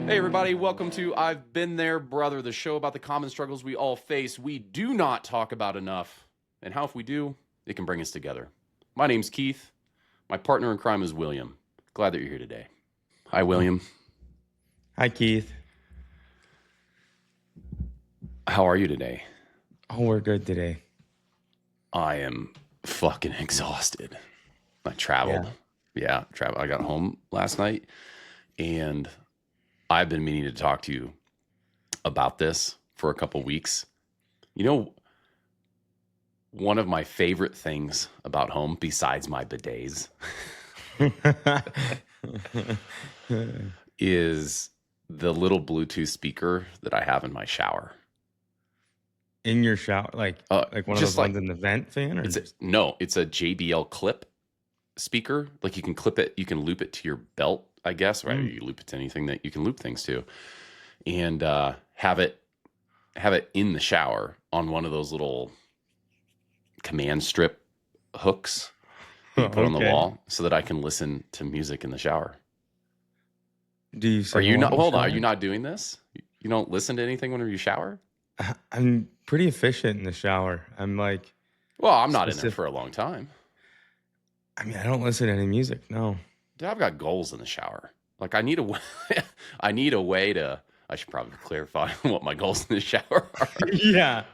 Hey, everybody, welcome to I've Been There, Brother, the show about the common struggles we all face. We do not talk about enough, and how, if we do, it can bring us together. My name's Keith. My partner in crime is William. Glad that you're here today. Hi, William. Hi, Keith. How are you today? Oh, we're good today. I am fucking exhausted. I traveled. Yeah, traveled. I got home last night, and I've been meaning to talk to you about this for a couple weeks. You know, one of my favorite things about home, besides my bidets, is the little Bluetooth speaker that I have in my shower. In your shower, like one of those ones in the vent fan, or it's a JBL clip speaker. Like you can clip it, you can loop it to your belt, I guess, right? You loop it to anything that you can loop things to, and have it in the shower on one of those little command strip hooks that you put on the wall, so that I can listen to music in the shower. Do you? Are you not? Hold on. Are you not doing this? You don't listen to anything whenever you shower? I'm pretty efficient in the shower. I'm like, well, I'm not in there for a long time. I mean, I don't listen to any music. No, dude, I've got goals in the shower. Like I need a way to. I should probably clarify what my goals in the shower are. Yeah.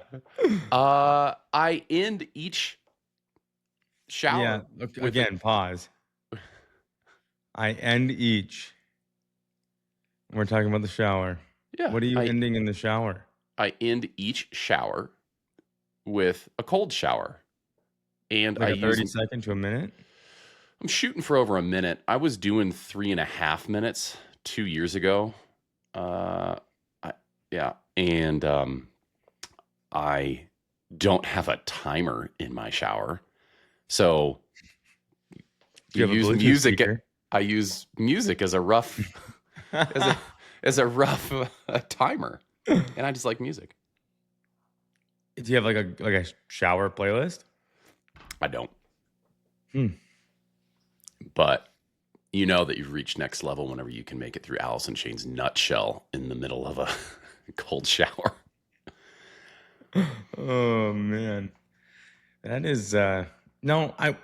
I end each shower. Yeah. Again, pause. I end each. We're talking about the shower. Yeah. What are you ending in the shower? I end each shower with a cold shower. And like 30 seconds to a minute? I'm shooting for over a minute. I was doing 3.5 minutes 2 years ago. And I don't have a timer in my shower. So you use music. Speaker? I use music as a rough as a rough timer. And I just like music. Do you have like a shower playlist? I don't. But you know that you've reached next level whenever you can make it through Alice in Chains' Nutshell in the middle of a cold shower. Oh man, that is no. I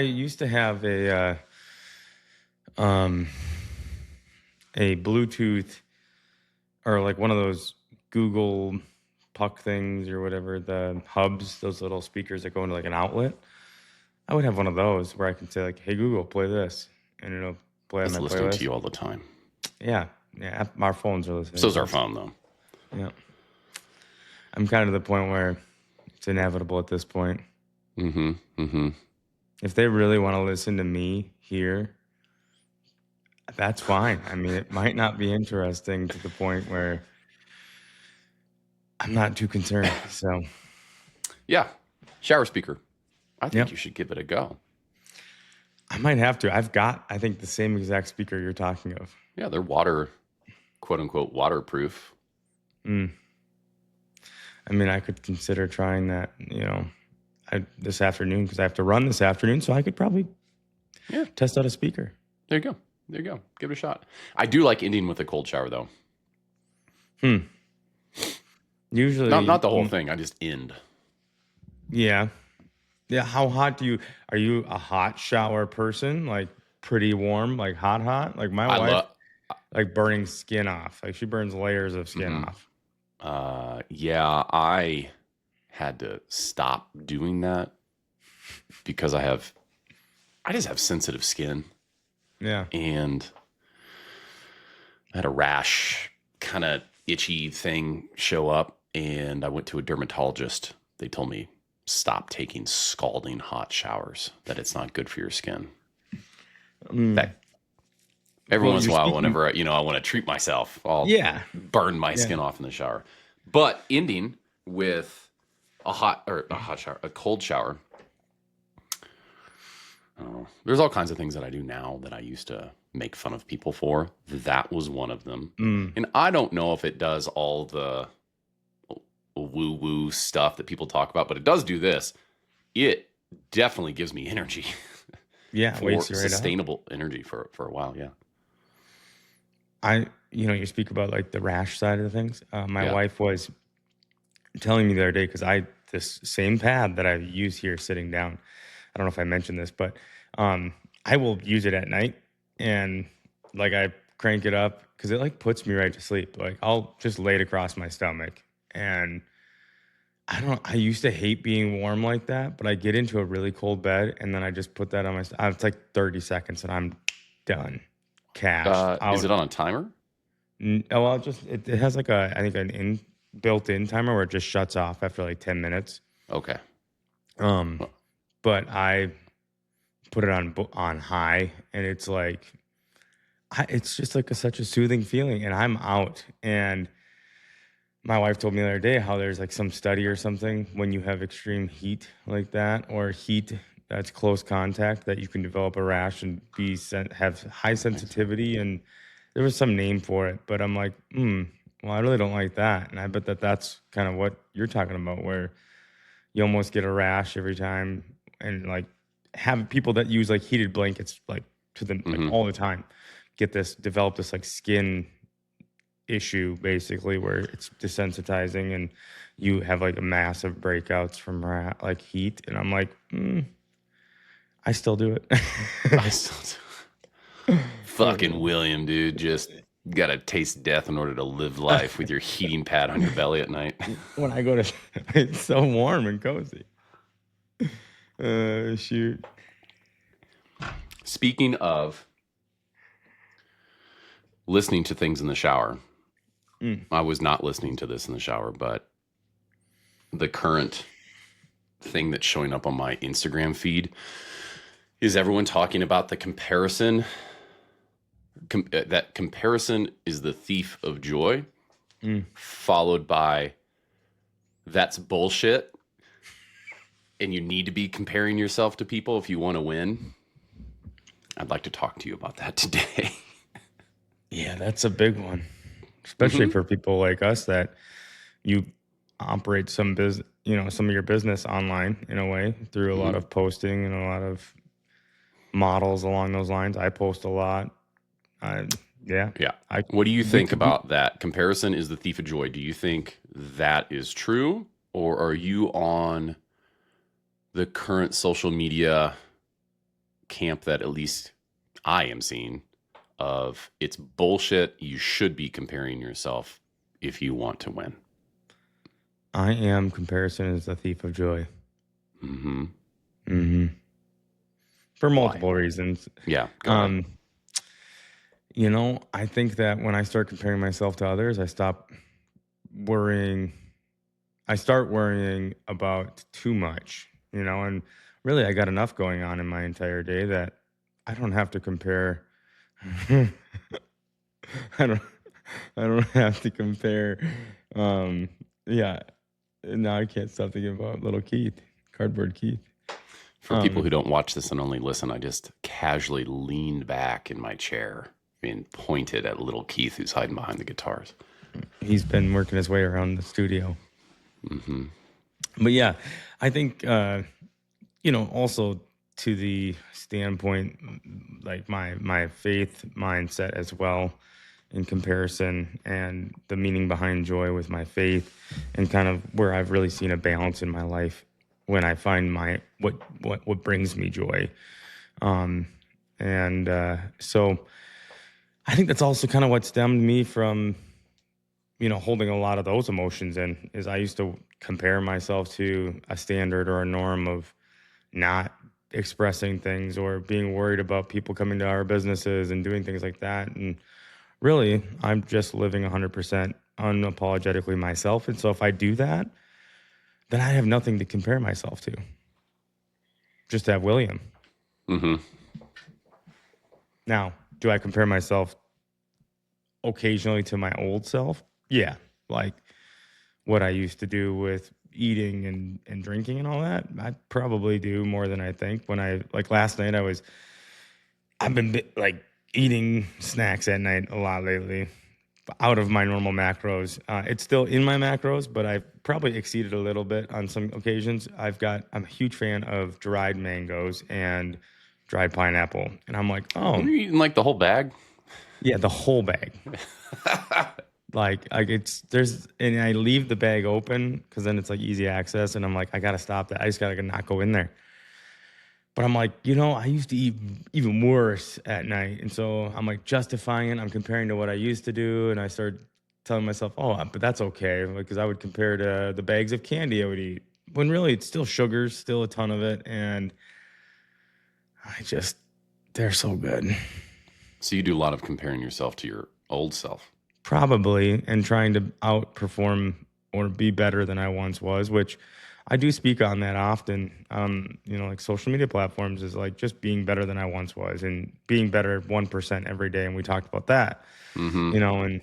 used to have a Bluetooth or like one of those Google Puck things or whatever, the hubs, those little speakers that go into like an outlet. I would have one of those where I can say like, "Hey Google, play this," and it'll play on my playlist. It's listening to you all the time. Yeah. Our phones are listening. So is our phone, though. Yeah. I'm kind of the point where it's inevitable at this point. If they really want to listen to me here, that's fine. I mean, it might not be interesting to the point where I'm not too concerned. So, yeah, shower speaker. I think you should give it a go. I might have to. I've got, I think, the same exact speaker you're talking of. Yeah, they're quote unquote, waterproof. I mean, I could consider trying that, this afternoon because I have to run this afternoon. So I could probably test out a speaker. There you go. Give it a shot. I do like ending with a cold shower, though. Usually. Not the whole thing. I just end. Yeah. Yeah. How hot are you a hot shower person? Like pretty warm, like hot? Like my wife, like burning skin off. Like she burns layers of skin off. Yeah, I had to stop doing that because I just have sensitive skin. Yeah. And I had a rash, kind of itchy thing show up, and I went to a dermatologist. They told me, stop taking scalding hot showers, that it's not good for your skin. Every once in a while, whenever I want to treat myself, I'll burn my skin off in the shower. But ending with a cold shower. There's all kinds of things that I do now that I used to make fun of people for. That was one of them. And I don't know if it does all the woo-woo stuff that people talk about, but it does do this. It definitely gives me energy. Yeah, for sustainable energy for a while. Yeah. you speak about like the rash side of things. My Yeah. wife was telling me the other day because this same pad that I use here sitting down. I don't know if I mentioned this, but um, I will use it at night and like I crank it up because it like puts me right to sleep. Like I'll just lay it across my stomach and I used to hate being warm like that, but I get into a really cold bed and then I just put that on it's like 30 seconds and I'm done, cashed Is out. it on a timer? Oh, well, it has like I think an built-in timer where it just shuts off after like 10 minutes. Okay. Um, Well, but I put it on high, and it's like it's just like such a soothing feeling, and I'm out. And my wife told me the other day how there's like some study or something when you have extreme heat like that, or heat that's close contact, that you can develop a rash and have high makes sense. sensitivity. And there was some name for it, but I'm like, well, I really don't like that. And I bet that's kind of what you're talking about, where you almost get a rash every time, and like have people that use like heated blankets like to them like Hmm. all the time develop this like skin issue basically where it's desensitizing and you have like a massive breakouts from like heat. And I'm like, I still do it. I still fucking William, dude, just gotta taste death in order to live life with your heating pad on your belly at night. When I go to, it's so warm and cozy. Shoot. Speaking of listening to things in the shower, Mm. I was not listening to this in the shower, but the current thing that's showing up on my Instagram feed is everyone talking about the comparison. That comparison is the thief of joy, Mm. followed by that's bullshit. And you need to be comparing yourself to people if you want to win. I'd like to talk to you about that today. Yeah, that's a big one, especially Hmm. for people like us that you operate some of your business online in a way through a lot Hmm. of posting and a lot of models along those lines. I post a lot. I, yeah, Yeah. I What do you we think could be. about that? Comparison is the thief of joy. Do you think that is true? Or are you on the current social media camp that at least I am seeing of it's bullshit? You should be comparing yourself if you want to win. I am comparison is the thief of joy. Hmm. Hmm. For Why? multiple reasons. Yeah, go ahead. Um, I think that when I start comparing myself to others, worrying. I start worrying about too much, and really I got enough going on in my entire day that I don't have to compare. I don't I don't have to compare. Um, yeah. Now I can't stop thinking about little Keith, cardboard Keith. For people Um, who don't watch this and only listen, I just casually leaned back in my chair and pointed at little Keith who's hiding behind the guitars. he's been working his way around the studio. Hmm. But yeah, I think also to the standpoint, like my faith mindset as well, in comparison, and the meaning behind joy with my faith, and kind of where I've really seen a balance in my life when I find my what brings me joy. um and so I think that's also kind of what stemmed me from holding a lot of those emotions in, is I used to compare myself to a standard or a norm of not expressing things or being worried about people coming to our businesses and doing things like that. And really, I'm just living 100% unapologetically myself. And so if I do that, then I have nothing to compare myself to. Just have William. Hmm. Now, do I compare myself occasionally to my old self? Yeah. Like what I used to do with eating and drinking and all that. I probably do more than I think. When I like last night, I've been like eating snacks at night a lot lately, out of my normal macros. It's still in my macros, but I've probably exceeded a little bit on some occasions. I'm a huge fan of dried mangoes and dried pineapple. And I'm like, oh, Were you eating like the whole bag? Yeah, the whole bag. Like it's there's and I leave the bag open because then it's like easy access, and I'm like, I gotta stop that. I just gotta not go in there. But I'm like, I used to eat even worse at night, and so I'm like justifying it. I'm comparing to what I used to do, and I started telling myself, oh, but that's okay, because I would compare to the bags of candy I would eat, when really it's still sugars, still a ton of it, and I just they're so good. So you do a lot of comparing yourself to your old self. Probably, and trying to outperform or be better than I once was, which I do speak on that often. Like social media platforms is like just being better than I once was and being better 1% every day. And we talked about that, Mm-hmm. and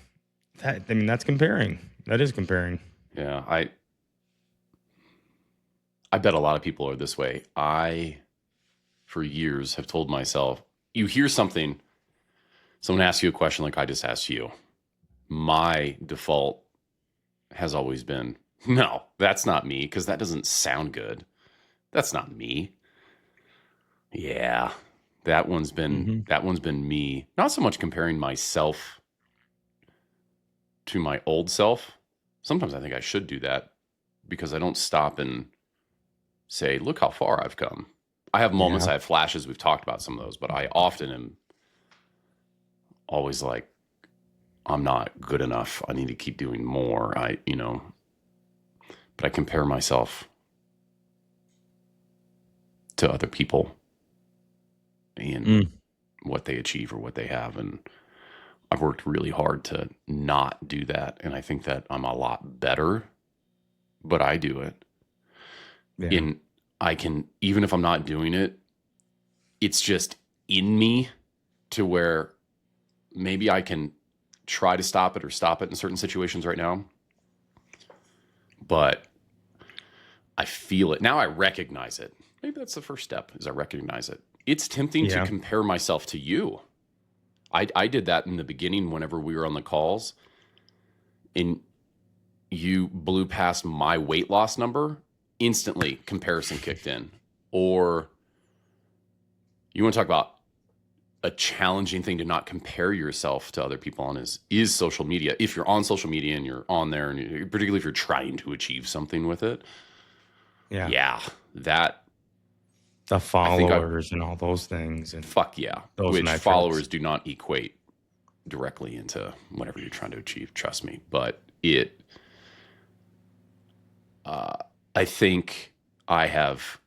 that, I mean, that's comparing. That is comparing. Yeah, I bet a lot of people are this way. I, for years, have told myself, you hear something, someone asks you a question like I just asked you. My default has always been, no, that's not me, because that doesn't sound good. That's not me. Yeah, Hmm. that one's been me. Not so much comparing myself to my old self. Sometimes I think I should do that because I don't stop and say, look how far I've come. I have moments, Yeah. I have flashes. We've talked about some of those, but I often am always like, I'm not good enough. I need to keep doing more. But I compare myself to other people and Mm. what they achieve or what they have. And I've worked really hard to not do that. And I think that I'm a lot better, but I do it. Yeah. In I can, even if I'm not doing it, it's just in me to where maybe I can try to stop it or stop it in certain situations right now. But I feel it. Now I recognize it. Maybe that's the first step is I recognize it. It's tempting to Yeah. compare myself to you. I did that in the beginning whenever we were on the calls and you blew past my weight loss number, instantly comparison kicked in. Or you want to talk about a challenging thing to not compare yourself to other people on is social media. If you're on social media and you're on there, and particularly if you're trying to achieve something with it, Yeah. yeah, that The I think I followers and all those things and fuck yeah. those Which metrics. followers do not equate directly into whatever you're trying to achieve. Trust me, but it. Uh, I think I have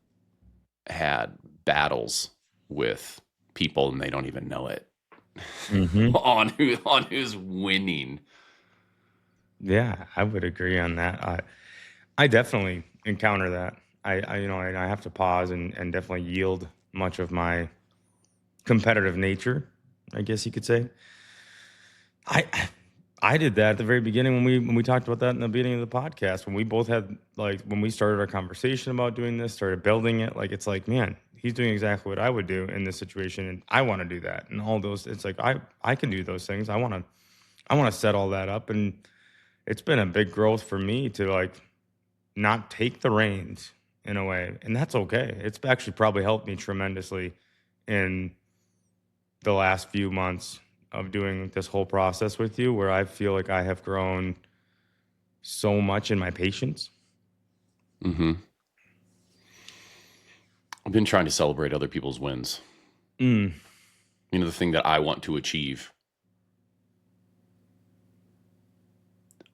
had battles with people and they don't even know it Hmm. on who's winning. Yeah, I would agree on that. I definitely encounter that. I have to pause and definitely yield much of my competitive nature, I guess you could say. I I did that at the very beginning when we talked about that in the beginning of the podcast, when we both had, like, when we started our conversation about doing this, started building it, like, it's like, man, he's doing exactly what I would do in this situation, and I want to do that. And all those, it's like I can do those things. I want to set all that up, and it's been a big growth for me to, like, not take the reins in a way, and that's okay. It's actually probably helped me tremendously in the last few months of doing this whole process with you, where I feel like I have grown so much in my patience. Mm-hmm. I've been trying to celebrate other people's wins. Mm, The thing that I want to achieve.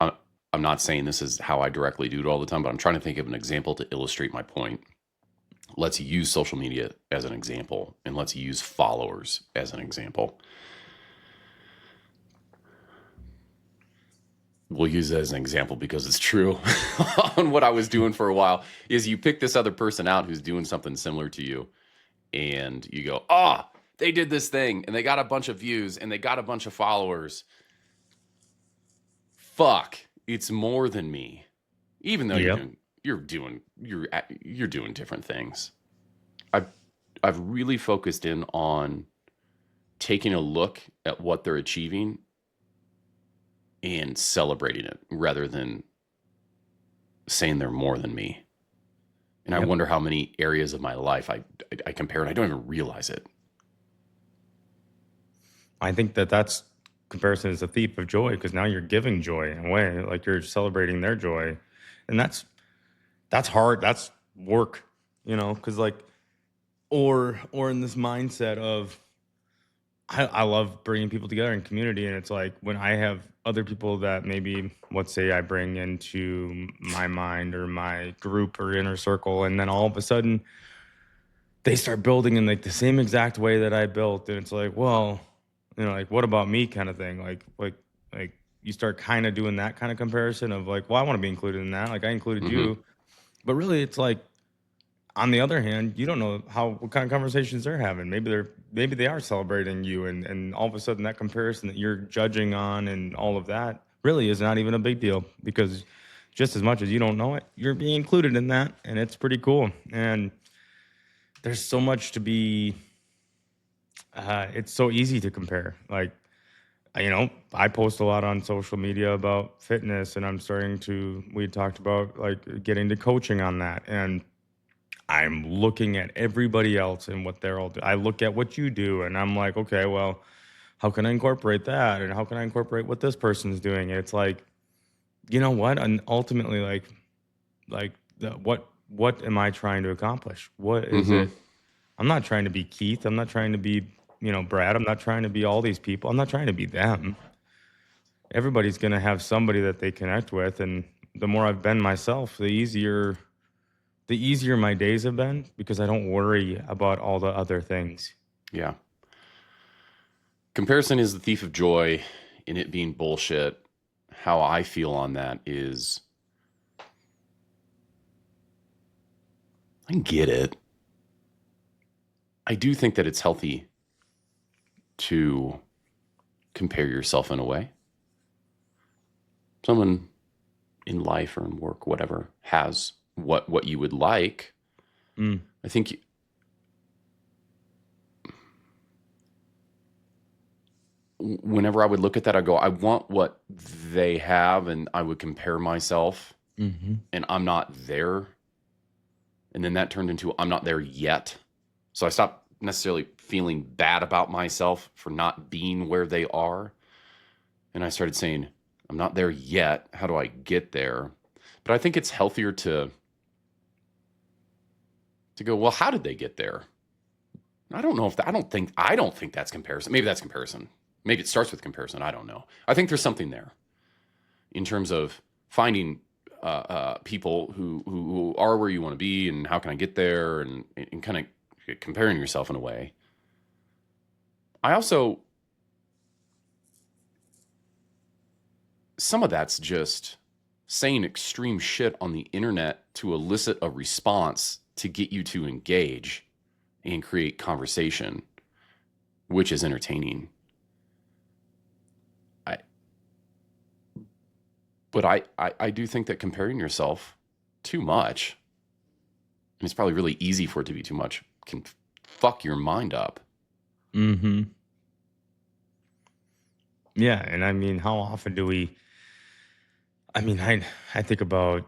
I, I'm not saying this is how I directly do it all the time, but I'm trying to think of an example to illustrate my point. Let's use social media as an example, and let's use followers as an example. We'll use it as an example because it's true on what I was doing for a while is you pick this other person out who's doing something similar to you and you go, oh, they did this thing and they got a bunch of views and they got a bunch of followers. Fuck, it's more than me. Even though yep. you're doing different things. I've I've really focused in on taking a look at what they're achieving and celebrating it rather than saying they're more than me. And I Yep. wonder how many areas of my life I compare and I don't even realize it. I think that that's comparison is a thief of joy because now you're giving joy away, like you're celebrating their joy, and that's hard. That's work, because like or in this mindset of I love bringing people together in community, and it's like when I have other people that maybe, let's say, I bring into my mind or my group or inner circle, and then all of a sudden they start building in like the same exact way that I built, and it's like, well, like what about me, kind of thing, like you start kind of doing that kind of comparison of like, well, I want to be included in that, like I included Mm-hmm. you, but really it's like on the other hand, you don't know what kind of conversations they're having. Maybe they are celebrating you, and all of a sudden that comparison that you're judging on and all of that really is not even a big deal because just as much as you don't know it, you're being included in that, and it's pretty cool. And there's so much to be. It's so easy to compare. Like I post a lot on social media about fitness, and I'm starting to. We talked about like getting to coaching on that, and I'm looking at everybody else and what they're all doing. I look at what you do and I'm like, okay, well, how can I incorporate that? And how can I incorporate what this person's doing? And it's like, you know what? And ultimately, what am I trying to accomplish? What is Mm-hmm. it? I'm not trying to be Keith. I'm not trying to be, Brad. I'm not trying to be all these people. I'm not trying to be them. Everybody's going to have somebody that they connect with. And the more I've been myself, the easier my days have been because I don't worry about all the other things. Yeah. Comparison is the thief of joy in it being bullshit. How I feel on that is I get it. I do think that it's healthy to compare yourself in a way. Someone in life or in work, whatever, has what you would like. I think whenever I would look at that, I go, I want what they have, and I would compare myself, and I'm not there. And then that turned into I'm not there yet. So I stopped necessarily feeling bad about myself for not being where they are. And I started saying, I'm not there yet. How do I get there? But I think it's healthier to go, well, how did they get there? I don't know if that, I don't think that's comparison. Maybe that's comparison. Maybe it starts with comparison. I don't know. I think there's something there in terms of finding people who are where you want to be, and how can I get there, and kind of comparing yourself in a way. I also, some of that's just saying extreme shit on the internet to elicit a response to get you to engage and create conversation, which is entertaining. But I do think that comparing yourself too much, and it's probably really easy for it to be too much, can fuck your mind up. Mm-hmm. Yeah, and I mean, how often do we? I mean, I think about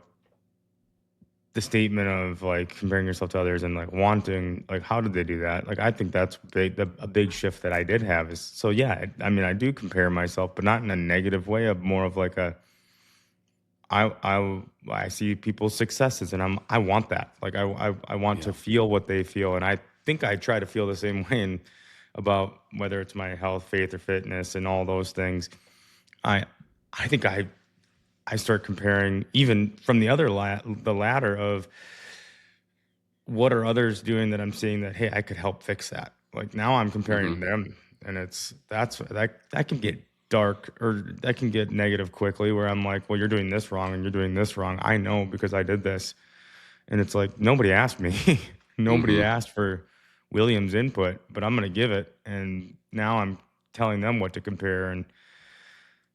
the statement of like comparing yourself to others and like wanting, like, how did they do that? Like, I think that's big. A big shift that I did have is so yeah. I mean, I do compare myself, but not in a negative way. Of more of like a I see people's successes and I want that. Like I want Yeah. to feel what they feel, and I think I try to feel the same way in, about whether it's my health, faith, or fitness, and all those things. I I think I start comparing even from the ladder of what are others doing that I'm seeing that, hey, I could help fix that. Like now I'm comparing Mm-hmm. them, and that can get dark, or that can get negative quickly, where I'm like, well, you're doing this wrong and you're doing this wrong. I know because I did this. And it's like nobody asked me. Nobody Mm-hmm. asked for William's input, but I'm going to give it. And now I'm telling them what to compare. And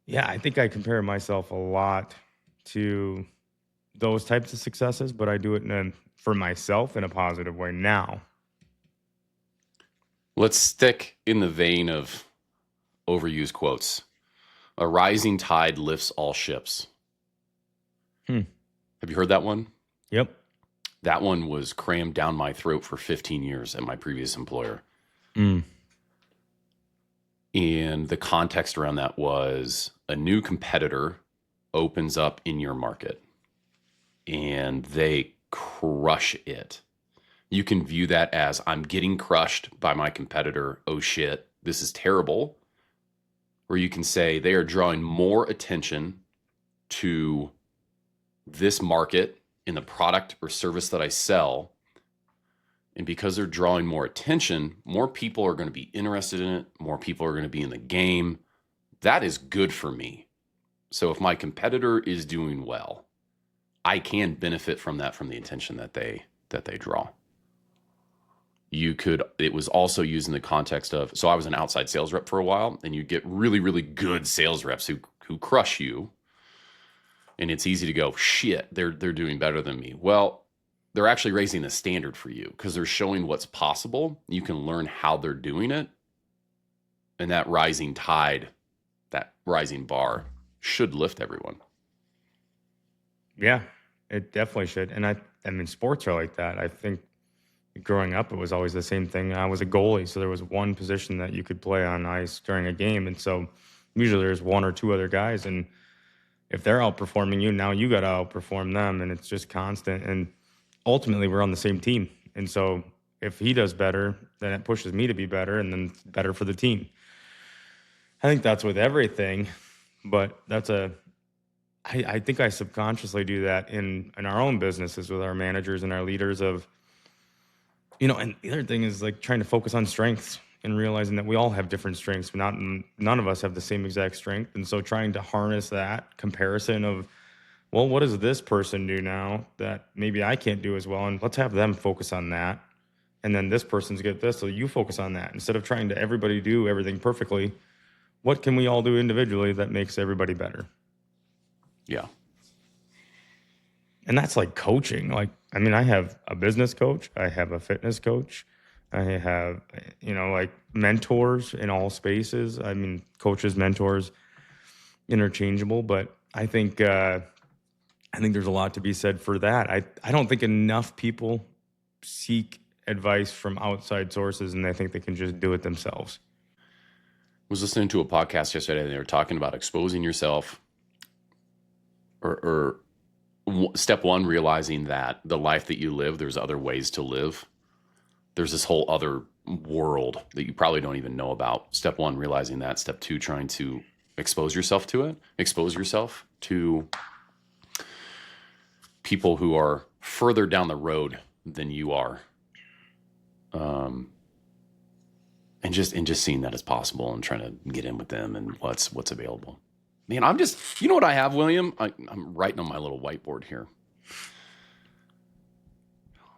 yeah, I think I compare myself a lot to those types of successes, but I do it for myself in a positive way now. Let's stick in the vein of overused quotes. A rising tide lifts all ships. Hmm. Have you heard that one? Yep. That one was crammed down my throat for 15 years at my previous employer. Mm. And And the context around that was a new competitor opens up in your market and they crush it. You can view that as, I'm getting crushed by my competitor. Oh shit, this is terrible. Or you can say they are drawing more attention to this market in the product or service that I sell. And because they're drawing more attention, more people are going to be interested in it. More people are going to be in the game. That is good for me. So if my competitor is doing well, I can benefit from that, from the attention that they draw. It was also used in the context of, so I was an outside sales rep for a while, and you get really, really good sales reps who crush you. And it's easy to go, shit, they're doing better than me. Well, they're actually raising the standard for you because they're showing what's possible. You can learn how they're doing it. And that rising tide, that rising bar should lift everyone. Yeah, it definitely should. And I mean, sports are like that. I think growing up, it was always the same thing. I was a goalie, so there was one position that you could play on ice during a game. And so usually there's one or two other guys. And if they're outperforming you, now you got to outperform them. And it's just constant. And ultimately, we're on the same team. And so if he does better, then it pushes me to be better, and then better for the team. I think that's with everything. But I think I subconsciously do that in our own businesses with our managers and our leaders of, and the other thing is like trying to focus on strengths and realizing that we all have different strengths, but none of us have the same exact strength. And so trying to harness that comparison of, well, what does this person do now that maybe I can't do as well? And let's have them focus on that. And then this person's get this, so you focus on that. Instead of trying to everybody do everything perfectly, what can we all do individually that makes everybody better? Yeah. And that's like coaching. Like, I mean, I have a business coach. I have a fitness coach. I have, like mentors in all spaces. I mean, coaches, mentors, interchangeable. But I think there's a lot to be said for that. I don't think enough people seek advice from outside sources and they think they can just do it themselves. I was listening to a podcast yesterday and they were talking about exposing yourself or step one, realizing that the life that you live, there's other ways to live. There's this whole other world that you probably don't even know about. Step one, realizing that. Step two, trying to expose yourself to it. Expose yourself to people who are further down the road than you are. And just seeing that as possible and trying to get in with them and what's available. Man, I'm just, you know what I have, William? I'm writing on my little whiteboard here. I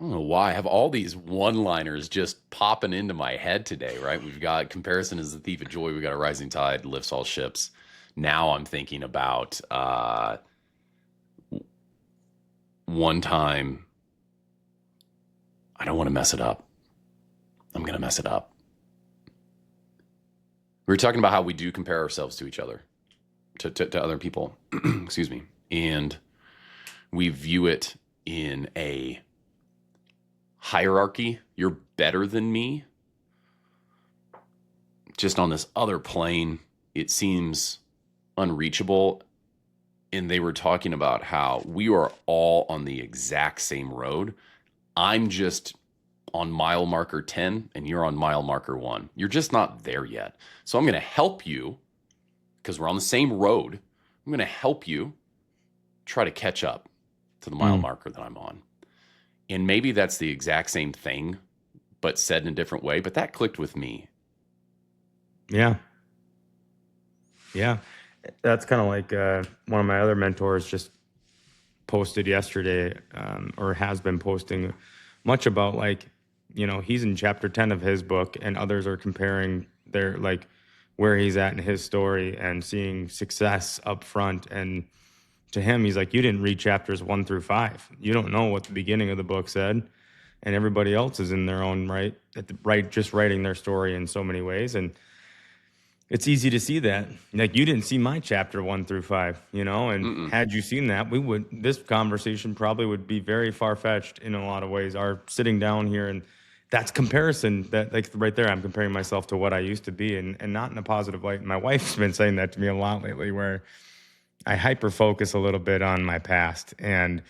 don't know why. I have all these one-liners just popping into my head today, right? We've got comparison is the thief of joy. We've got a rising tide lifts all ships. Now I'm thinking about one time, I don't want to mess it up. I'm going to mess it up. We were talking about how we do compare ourselves to each other, to other people, excuse me. And we view it in a hierarchy. You're better than me. Just on this other plane, it seems unreachable. And they were talking about how we are all on the exact same road. I'm just on mile marker 10 and you're on mile marker 1. You're just not there yet. So I'm going to help you because we're on the same road. I'm going to help you try to catch up to the mile marker that I'm on. And maybe that's the exact same thing, but said in a different way. But that clicked with me. Yeah. Yeah. That's kind of like one of my other mentors just posted yesterday or has been posting much about like, he's in chapter 10 of his book and others are comparing their like where he's at in his story and seeing success up front. And to him, he's like, you didn't read chapters 1 through 5. You don't know what the beginning of the book said. And everybody else is in their own right, just writing their story in so many ways. And it's easy to see that. Like, you didn't see my chapter 1 through 5, and had you seen that, this conversation probably would be very far-fetched in a lot of ways. Our sitting down here and that's comparison. That, like, right there, I'm comparing myself to what I used to be, and not in a positive light. My wife's been saying that to me a lot lately, where I hyper focus a little bit on my past and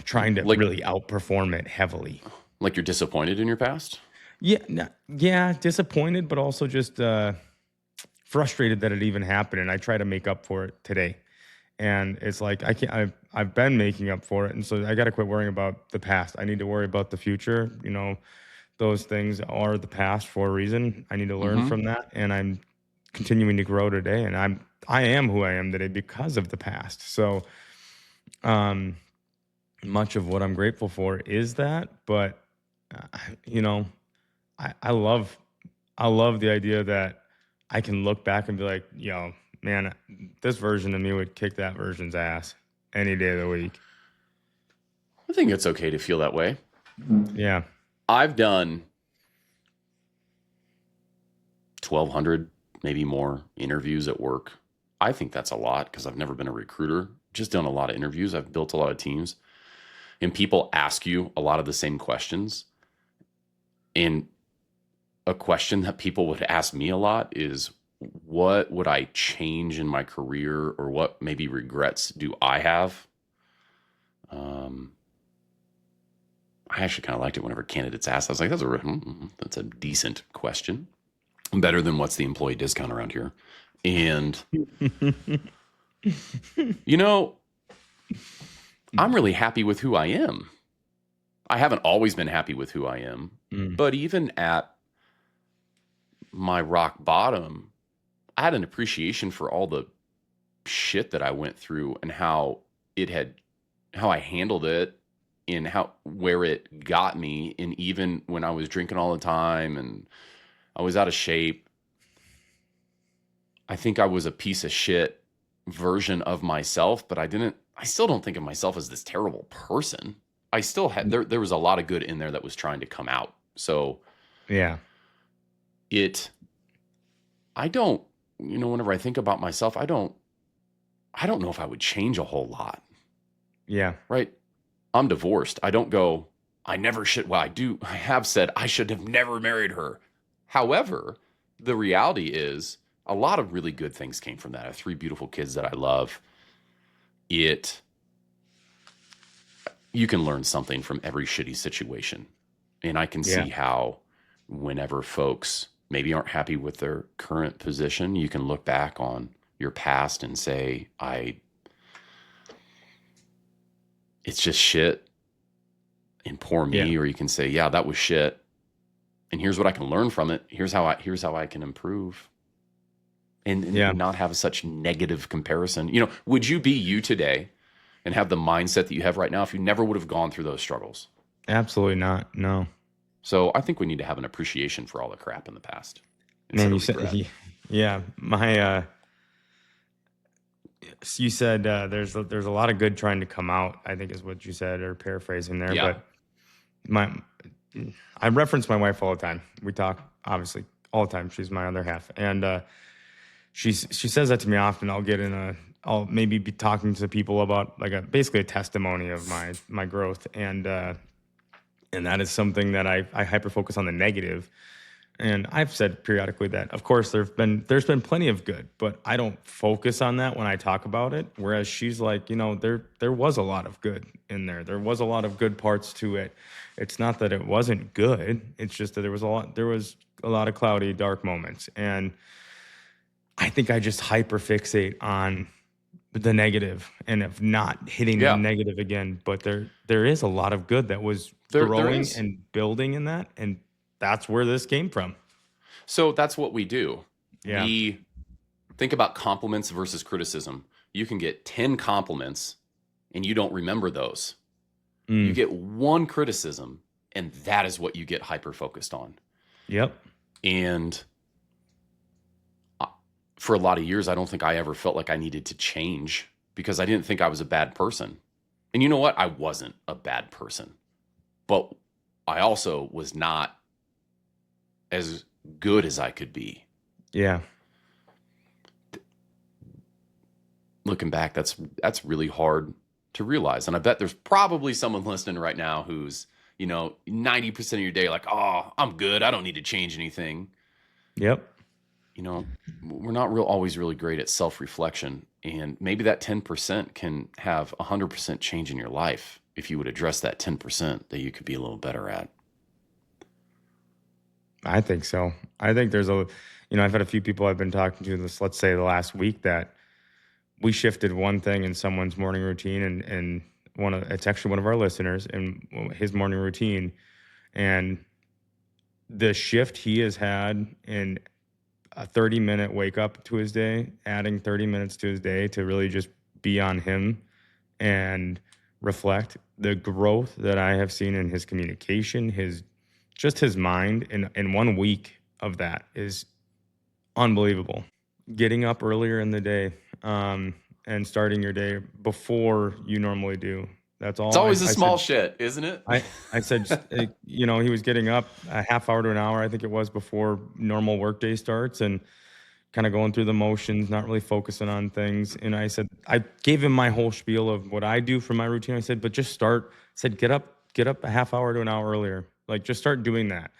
trying to Like really outperform it heavily. you're disappointed in your past? Yeah, yeah, disappointed, but also just frustrated that it even happened. And I try to make up for it today. And it's like I can't. I've been making up for it, and so I got to quit worrying about the past. I need to worry about the future. Those things are the past for a reason. I need to learn Mm-hmm. from that, and I'm continuing to grow today. And I am who I am today because of the past. So, um, much of what I'm grateful for is that. But you know, I love the idea that I can look back and be like, yo, man, this version of me would kick that version's ass any day of the week. I think it's okay to feel that way. Yeah. I've done 1,200, maybe more interviews at work. I think that's a lot because I've never been a recruiter, just done a lot of interviews. I've built a lot of teams, and people ask you a lot of the same questions. And a question that people would ask me a lot is, what would I change in my career, or what maybe regrets do I have? Um, I actually kind of liked it whenever candidates asked. I was like, that's a decent question. Better than what's the employee discount around here. And, you know, I'm really happy with who I am. I haven't always been happy with who I am, but even at my rock bottom, I had an appreciation for all the shit that I went through and how I handled it, and where it got me. And even when I was drinking all the time and I was out of shape, I think I was a piece of shit version of myself, but I still don't think of myself as this terrible person. I still had, there was a lot of good in there that was trying to come out. So Yeah. I don't, whenever I think about myself, I don't know if I would change a whole lot. Yeah. Right. I'm divorced. I don't go, I never should. Well, I have said I should have never married her. However, the reality is a lot of really good things came from that. I have 3 beautiful kids that I love. You can learn something from every shitty situation. And I can Yeah. see how whenever folks maybe aren't happy with their current position, you can look back on your past and say, it's just shit and poor me. Yeah. Or you can say, yeah, that was shit, and here's what I can learn from it. Here's how I can improve, and Yeah. not have such negative comparison. Would you be you today and have the mindset that you have right now if you never would have gone through those struggles? Absolutely not. No. So I think we need to have an appreciation for all the crap in the past Man, instead you of said, regret. yeah, you said there's a lot of good trying to come out, I think is what you said, or paraphrasing there. Yeah. But I reference my wife all the time. We talk obviously all the time. She's my other half, and she says that to me often. I'll maybe be talking to people about like basically a testimony of my growth, and that is something that I hyper focus on the negative. And I've said periodically that, of course, there's been plenty of good, but I don't focus on that when I talk about it. Whereas she's like, there was a lot of good in there. There was a lot of good parts to it. It's not that it wasn't good. It's just that there was a lot of cloudy, dark moments. And I think I just hyper fixate on the negative and of not hitting the Yeah. negative again. But there is a lot of good that was There growing is. and building in that. And that's where this came from. So that's what we do. Yeah. We think about compliments versus criticism. You can get 10 compliments and you don't remember those. You get one criticism, and that is what you get hyper focused on. Yep. And for a lot of years, I don't think I ever felt like I needed to change because I didn't think I was a bad person. And you know what? I wasn't a bad person, but I also was not as good as I could be. Yeah. Looking back, that's really hard to realize. And I bet there's probably someone listening right now who's 90% of your day, like, oh, I'm good. I don't need to change anything. Yep. We're not always really great at self-reflection. And maybe that 10% can have 100% change in your life if you would address that 10% that you could be a little better at. I think so. I think I've had a few people I've been talking to this, let's say the last week, that we shifted one thing in someone's morning routine, and it's actually one of our listeners and his morning routine. And the shift he has had in a 30-minute wake up to his day, adding 30 minutes to his day to really just be on him and reflect, the growth that I have seen in his communication, his mind in 1 week of that is unbelievable. Getting up earlier in the day, and starting your day before you normally do. That's It's all always a I small said. shit, isn't it? I said, he was getting up a half hour to an hour, I think it was, before normal workday starts, and kind of going through the motions, not really focusing on things. And I gave him my whole spiel of what I do for my routine. I said, but just start. I said, get up a half hour to an hour earlier. Like, just start doing that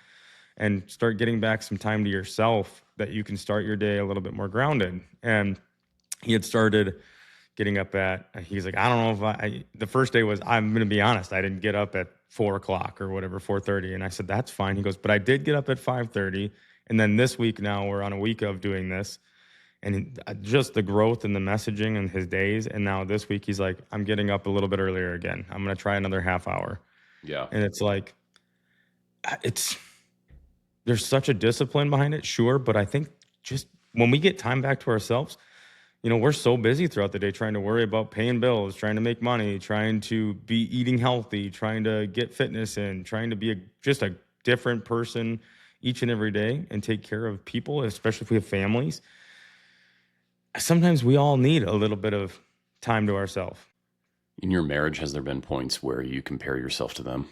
and start getting back some time to yourself, that you can start your day a little bit more grounded. And he had started getting up he's like, I don't know if the first day was, I'm going to be honest, I didn't get up at 4 o'clock or whatever, 4:30. And I said, that's fine. He goes, but I did get up at 5:30. And then this week, now we're on a week of doing this, and just the growth and the messaging and his days. And now this week he's like, I'm getting up a little bit earlier again. I'm going to try another half hour. Yeah. And it's like, there's such a discipline behind it. Sure. But I think just when we get time back to ourselves, we're so busy throughout the day trying to worry about paying bills, trying to make money, trying to be eating healthy, trying to get fitness in, trying to be just a different person each and every day and take care of people, especially if we have families. Sometimes we all need a little bit of time to ourselves. In your marriage, has there been points where you compare yourself to them?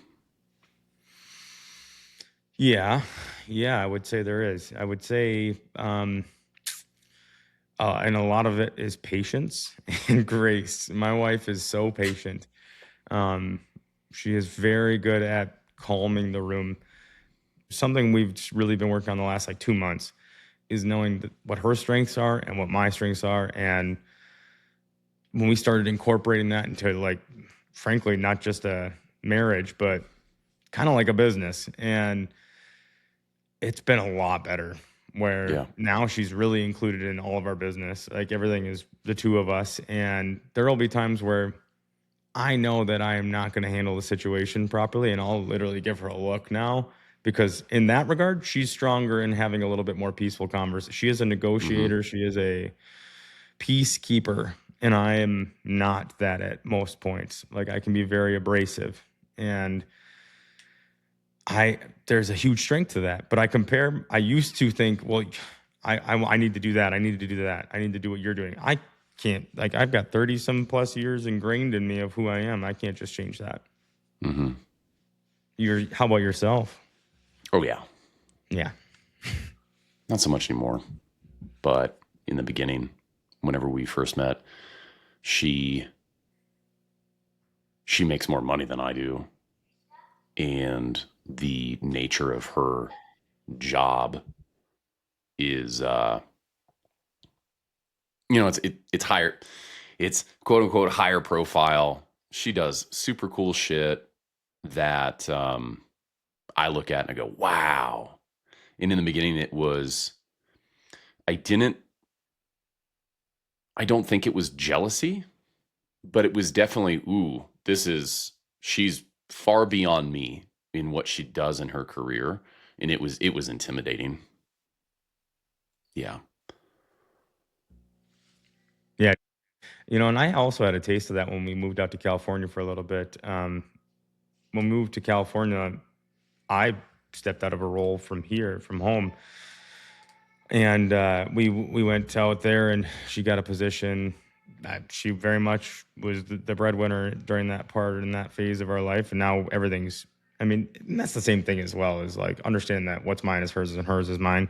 Yeah. Yeah, I would say there is. I would say, and a lot of it is patience and grace. My wife is so patient. Um, she is very good at calming the room. Something we've really been working on the last 2 months is knowing what her strengths are and what my strengths are. And when we started incorporating that into, frankly, not just a marriage, but kind of like a business. And it's been a lot better, where now she's really included in all of our business. Like, everything is the two of us. And there will be times where I know that I am not going to handle the situation properly, and I'll literally give her a look now, because in that regard, she's stronger in having a little bit more peaceful conversation. She is a negotiator. She is a peacekeeper, and I am not that at most points. Like, I can be very abrasive, and there's a huge strength to that. But I used to think, well, I need to do that. I need to do that. I need to do what you're doing. I can't, I've got 30 some plus years ingrained in me of who I am. I can't just change that. How about yourself? Oh, yeah. Yeah. Not so much anymore. But in the beginning, whenever we first met, she makes more money than I do. And the nature of her job is, it's higher. It's quote unquote higher profile. She does super cool shit that I look at and I go, wow. And in the beginning, I don't think it was jealousy, but it was definitely, ooh, she's far beyond me in what she does in her career. And it was intimidating. Yeah. Yeah. And I also had a taste of that when we moved out to California for a little bit. When we moved to California, I stepped out of a role from home. And we went out there, and she got a position. She very much was the breadwinner during that part in that phase of our life. And now everything's, and that's the same thing as well, as understand that what's mine is hers and hers is mine.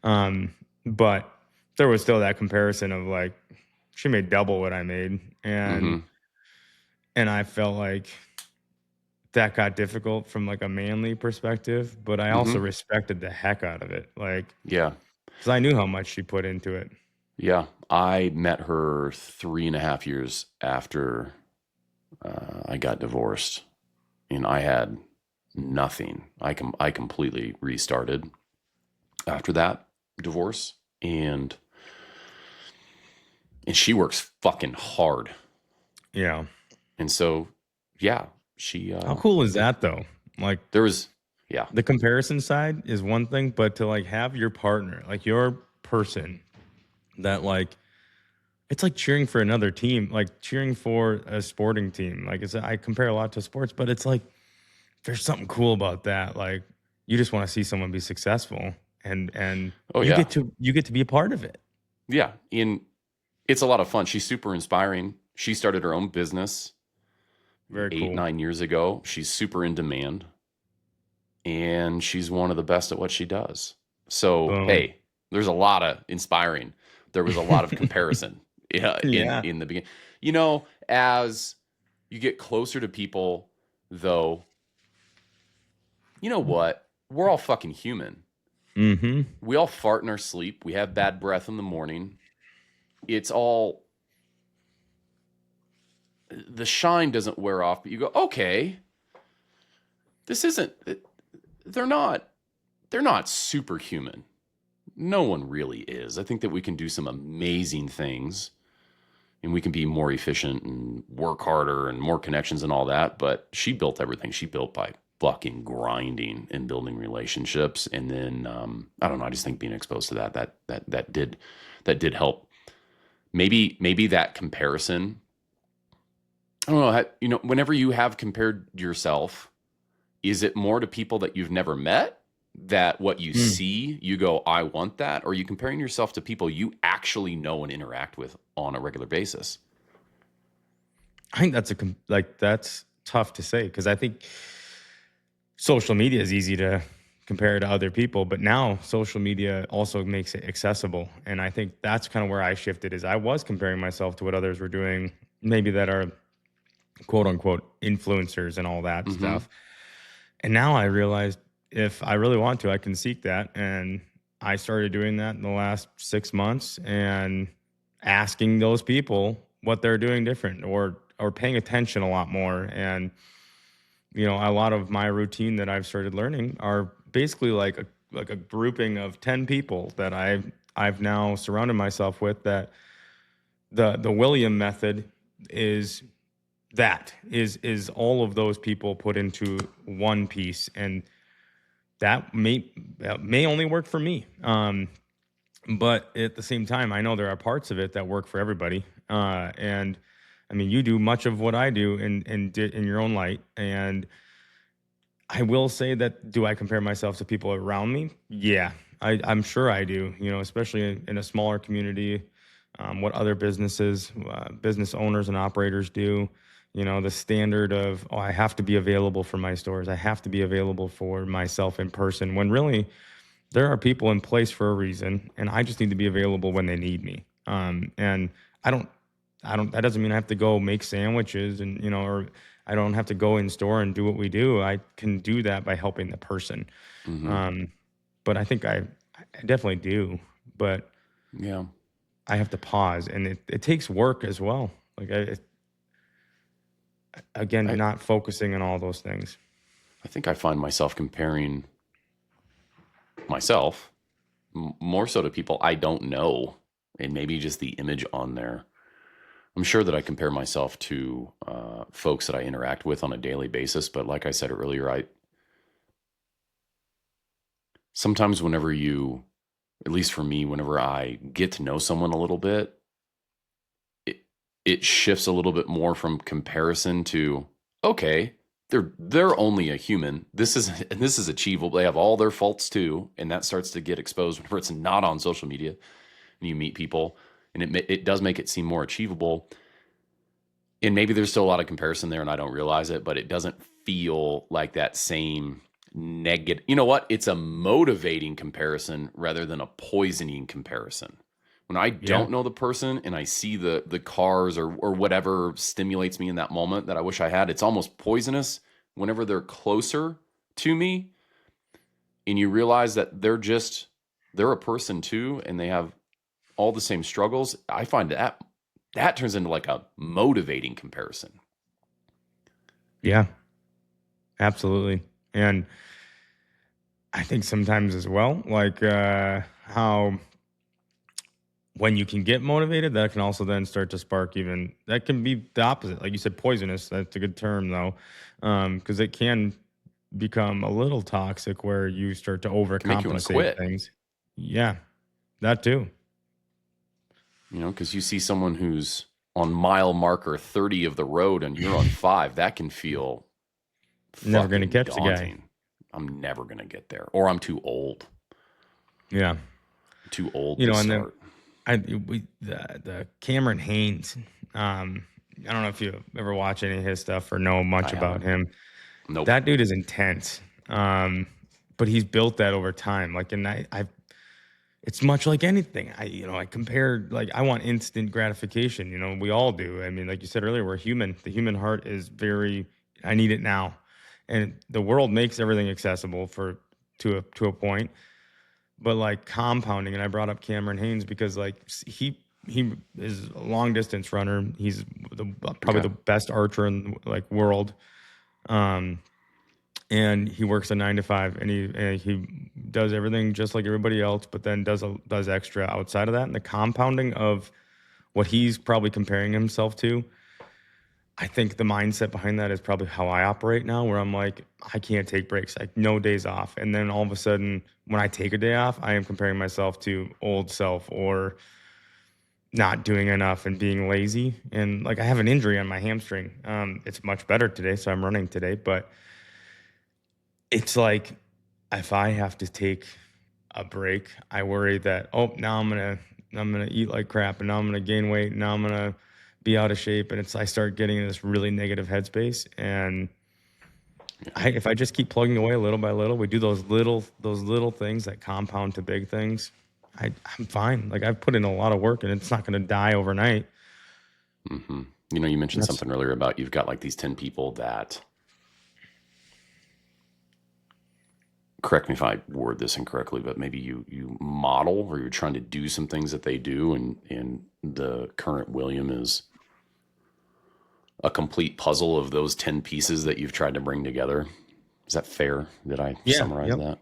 But there was still that comparison of she made double what I made. And I felt like that got difficult from like a manly perspective, but I also Hmm. respected the heck out of it. Like, Yeah. because I knew how much she put into it. Yeah. I met her 3.5 years after I got divorced, and I had nothing. I completely restarted after that divorce, and she works fucking hard. Yeah. And so, yeah, How cool is that though? Like there was, yeah. the comparison side is one thing, but to like have your partner, like your person that like it's like cheering for another team, like cheering for a sporting team. Like I compare a lot to sports, but it's like there's something cool about that. Like you just want to see someone be successful and Oh, yeah. you get to be a part of it. Yeah. And it's a lot of fun. She's super inspiring. She started her own business Very eight, cool. 9 years ago. She's super in demand, and she's one of the best at what she does. So, Boom. hey, there's a lot of inspiring. There was a lot of comparison Yeah. in the beginning. As you get closer to people, though, you know what? We're all fucking human. Mm-hmm. We all fart in our sleep. We have bad breath in the morning. It's all, the shine doesn't wear off, but you go, okay, this isn't, they're not, they're not superhuman. No one really is. I think that we can do some amazing things, and we can be more efficient and work harder and more connections and all that. But she built everything. She built by fucking grinding and building relationships. And then, I don't know. I just think being exposed to that did help. Maybe that comparison. I don't know. Whenever you have compared yourself, is it more to people that you've never met, that what you Mm. see, you go, I want that? Or are you comparing yourself to people you actually know and interact with on a regular basis? I think that's tough to say because I think social media is easy to compare to other people, but now social media also makes it accessible. And I think that's kind of where I shifted is I was comparing myself to what others were doing, maybe that are quote unquote influencers and all that Mm-hmm. stuff. And now I realized if I really want to, I can seek that. And I started doing that in the last 6 months and asking those people what they're doing different or paying attention a lot more. And a lot of my routine that I've started learning are basically like a grouping of 10 people that I've now surrounded myself with that the William method is is all of those people put into one piece and that may only work for me. But at the same time, I know there are parts of it that work for everybody. And I mean, you do much of what I do in your own light, and I will say that do I compare myself to people around me? Yeah, I'm sure I do. Especially in a smaller community, what other business owners and operators do. The standard of, oh, I have to be available for my stores. I have to be available for myself in person. When really, there are people in place for a reason, and I just need to be available when they need me. And I don't that doesn't mean I have to go make sandwiches and or I don't have to go in store and do what we do. I can do that by helping the person. Mm-hmm. Um, but I think I definitely do. But Yeah. I have to pause, and it takes work as well. Like again, I, not focusing on all those things. I think I find myself comparing myself more so to people I don't know, and maybe just the image on there. I'm sure that I compare myself to folks that I interact with on a daily basis, but like I said earlier, I sometimes whenever you, at least for me, whenever I get to know someone a little bit, it it shifts a little bit more from comparison to, okay, they're only a human. This is achievable. They have all their faults too, and that starts to get exposed whenever it's not on social media and you meet people, and it does make it seem more achievable. And maybe there's still a lot of comparison there and I don't realize it, but it doesn't feel like that same negative. You know what? It's a motivating comparison rather than a poisoning comparison. When I Yeah. don't know the person and I see the cars or whatever stimulates me in that moment that I wish I had, it's almost poisonous whenever they're closer to me and you realize that they're a person too and they have all the same struggles, I find that turns into like a motivating comparison. Yeah, absolutely. And I think sometimes as well, like how when you can get motivated, that can also then start to spark even that can be the opposite. Like you said, poisonous. That's a good term though, because it can become a little toxic where you start to It can make you want to overcompensate quit, things. Yeah, that too. because you see someone who's on mile marker 30 of the road and you're on 5, that can feel Never going to fucking catch the guy. daunting. I'm never going to get there, or I'm too old. Yeah, Too old you to know, and then start. the Cameron Haynes. I don't know if you ever watch any of his stuff or know I much about haven't. him. Nope. That dude is intense. But he's built that over time. Like, and it's much like anything. I compare, like, I want instant gratification. We all do. I mean, like you said earlier, we're human. The human heart is I need it now. And the world makes everything accessible to a point. But like compounding, and I brought up Cameron Haynes because like he is a long distance runner. He's probably Okay. the best archer in like world. Um, and he works a 9 to 5, and he does everything just like everybody else, but then does extra outside of that. And the compounding of what he's probably comparing himself to, I think the mindset behind that is probably how I operate now, where I'm like, I can't take breaks, like no days off. And then all of a sudden, when I take a day off, I am comparing myself to old self or not doing enough and being lazy. And like I have an injury on my hamstring. It's much better today, so I'm running today. But it's like if I have to take a break, I worry that now I'm gonna eat like crap, and now I'm gonna gain weight, and now I'm gonna be out of shape, and I start getting in this really negative headspace. And if I just keep plugging away little by little, we do those little things that compound to big things. I'm fine. Like I've put in a lot of work, and it's not going to die overnight. Mm-hmm. You mentioned That's something earlier about you've got like these 10 people that, correct me if I word this incorrectly, but maybe you model or you're trying to do some things that they do, and the current William is a complete puzzle of those 10 pieces that you've tried to bring together. Is that fair? Did I yeah, summarize yep. that?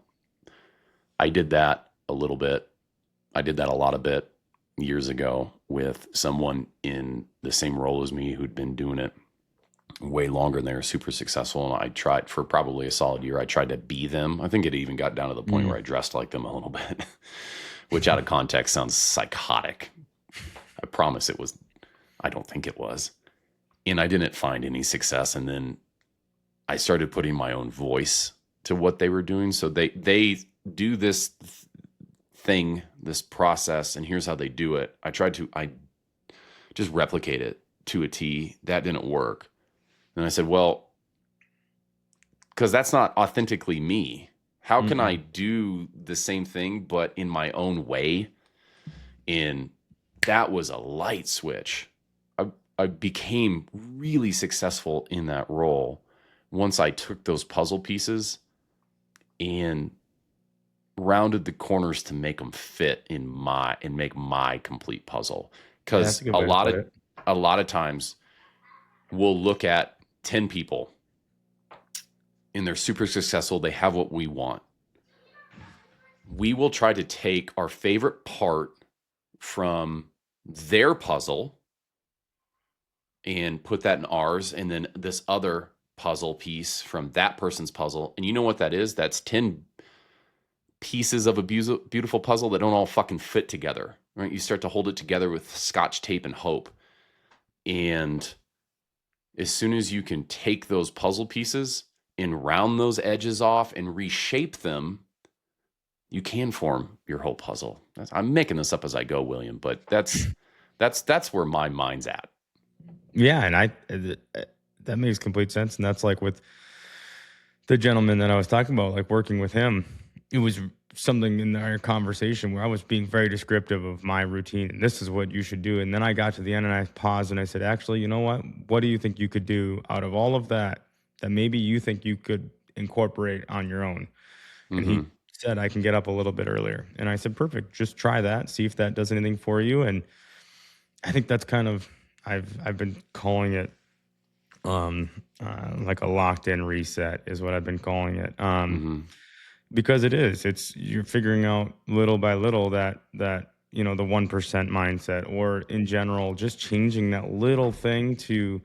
I did that a little bit. I did that a lot of bit years ago with someone in the same role as me who'd been doing it way longer and they were super successful. And I tried for probably a solid year. I tried to be them. I think it even got down to the point where I dressed like them a little bit, which out of context sounds psychotic. I promise it was. I don't think it was. And I didn't find any success. And then I started putting my own voice to what they were doing. So they do this thing, this process, and here's how they do it. I just replicate it to a T. That didn't work. And I said, well, because that's not authentically me. How can I do the same thing, but in my own way? And that was a light switch. I became really successful in that role once I took those puzzle pieces and rounded the corners to make them fit and make my complete puzzle. That's Because a good way to put it. a lot of times we'll look at 10 people and they're super successful. They have what we want. We will try to take our favorite part from their puzzle and put that in ours, and then this other puzzle piece from that person's puzzle. And you know what that is? That's 10 pieces of a beautiful puzzle that don't all fucking fit together, right? You start to hold it together with scotch tape and hope. And as soon as you can take those puzzle pieces and round those edges off and reshape them, you can form your whole puzzle. I'm making this up as I go, William, but that's where my mind's at. Yeah, and that makes complete sense. And that's like with the gentleman that I was talking about, like working with him, it was something in our conversation where I was being very descriptive of my routine. And this is what you should do. And then I got to the end and I paused and I said, actually, you know what? What do you think you could do out of all of that that maybe you think you could incorporate on your own. And he Mm-hmm. said, I can get up a little bit earlier. And I said, perfect. Just try that. See if that does anything for you. And I think that's kind of, I've been calling it like a locked in reset is what I've been calling it. Mm-hmm. Because you're figuring out little by little that, the 1% mindset, or in general, just changing that little thing to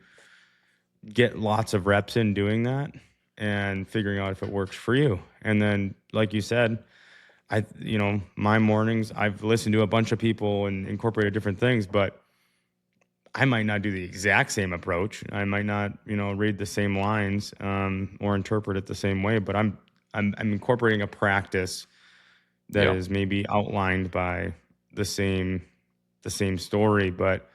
get lots of reps in doing that and figuring out if it works for you. And then, like you said, my mornings, I've listened to a bunch of people and incorporated different things, but I might not do the exact same approach. I might not, read the same lines, or interpret it the same way, but I'm incorporating a practice that Yeah. is maybe outlined by the same story, but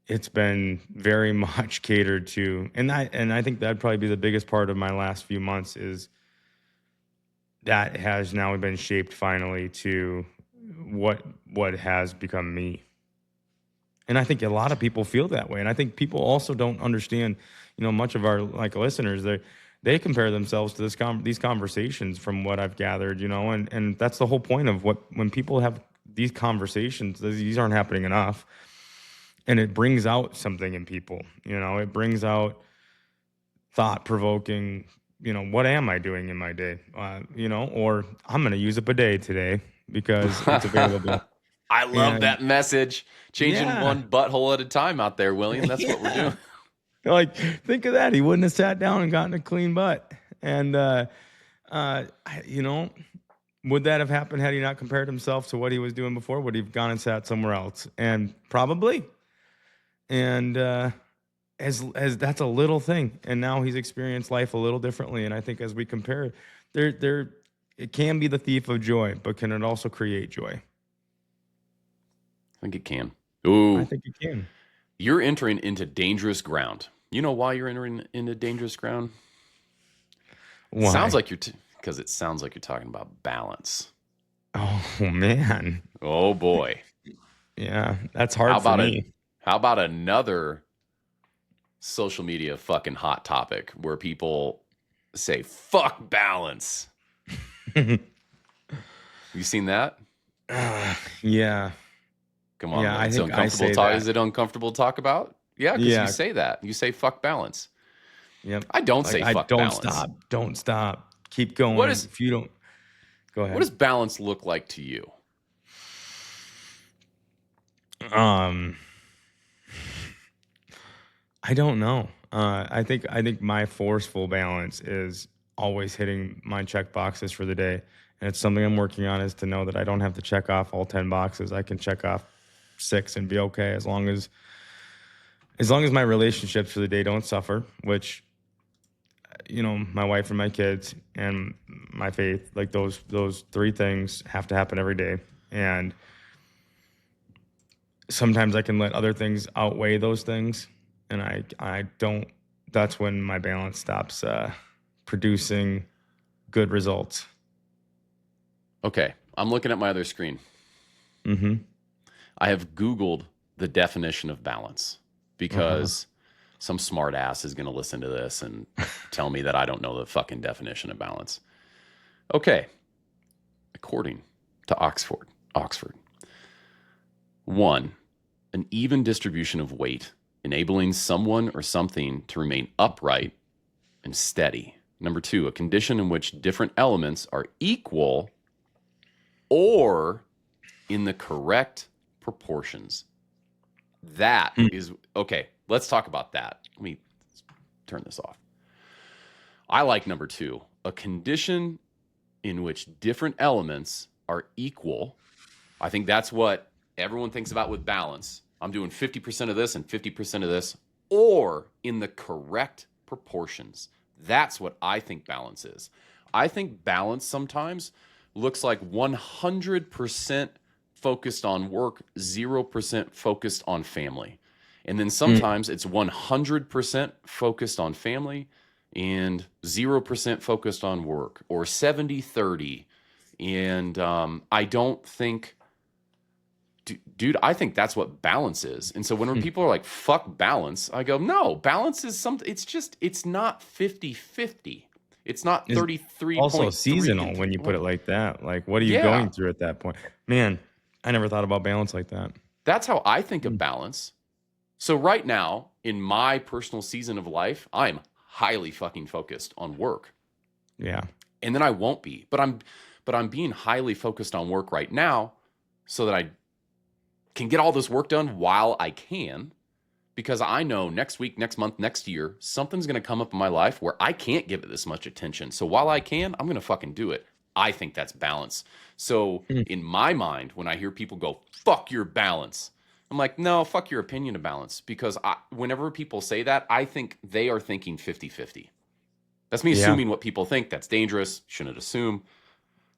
it's been very much catered to, and I think that'd probably be the biggest part of my last few months, is that has now been shaped finally to what has become me. And I think a lot of people feel that way. And I think people also don't understand, much of our listeners, they compare themselves to these conversations from what I've gathered, and that's the whole point of when people have these conversations, these aren't happening enough. And it brings out something in people, it brings out thought provoking, what am I doing in my day? Or I'm going to use a bidet today because it's available. I love And that message. Changing yeah, one butthole at a time out there, William. That's what we're yeah. doing. Like, think of that. He wouldn't have sat down and gotten a clean butt. And, would that have happened had he not compared himself to what he was doing before? Would he have gone and sat somewhere else? And probably. And as that's a little thing. And now he's experienced life a little differently. And I think as we compare, it can be the thief of joy, but can it also create joy? I think it can. I Ooh, think it can. you're entering into dangerous ground. You know why you're entering into dangerous ground? Sounds Why? like because it sounds like you're talking about balance. Oh man. Oh boy. Yeah, that's How hard for about me. another social media fucking hot topic where people say fuck balance? You seen that? Yeah. Come on, Yeah, Will. I It's think I uncomfortable say talk. that. Is it uncomfortable to talk about? Yeah, because you Yeah. say that. You say fuck balance. Yep. I don't Like, say I fuck don't balance. stop. Don't stop. Keep What going. is If you don't, go what ahead. does balance look like to you? Um, I don't know. I think my forceful balance is always hitting my check boxes for the day. And it's something I'm working on, is to know that I don't have to check off all 10 boxes. I can check off 6 and be okay, as long as my relationships for the day don't suffer, which, my wife and my kids and my faith, like those 3 things have to happen every day. And sometimes I can let other things outweigh those things, and I don't. That's when my balance stops producing good results. Okay, I'm looking at my other screen. Mm-hmm. I have Googled the definition of balance Uh-huh. because some smart ass is going to listen to this and tell me that I don't know the fucking definition of balance. Okay, according to Oxford, 1, an even distribution of weight, enabling someone or something to remain upright and steady. Number 2, a condition in which different elements are equal or in the correct proportions. That is okay. Let's talk about that. Let me turn this off. I like number 2, a condition in which different elements are equal. I think that's what everyone thinks about with balance. I'm doing 50% of this and 50% of this, or in the correct proportions. That's what I think balance is. I think balance sometimes looks like 100% focused on work, 0% focused on family. And then sometimes it's 100% focused on family and 0% focused on work, or 70-30. And I don't think dude, I think that's what balance is. And so when people are like, fuck balance, I go, no, balance is something, it's not 50-50. It's not It's also 33.3 seasonal and when you put it 3.1. like that. Like, what are you Yeah, going through at that point? Man, I never thought about balance like that. that's how I think of Mm. balance. So right now, in my personal season of life, I'm highly fucking focused on work. Yeah. And then I won't be, but I'm being highly focused on work right now so that I can get all this work done while I can, because I know next week, next month, next year, something's going to come up in my life where I can't give it this much attention. So while I can, I'm going to fucking do it. I think that's balance. So Mm. in my mind, when I hear people go, fuck your balance, I'm like, no, fuck your opinion of balance. Because whenever people say that, I think they are thinking 50-50. That's me Yeah. assuming what people think. That's dangerous. Shouldn't assume.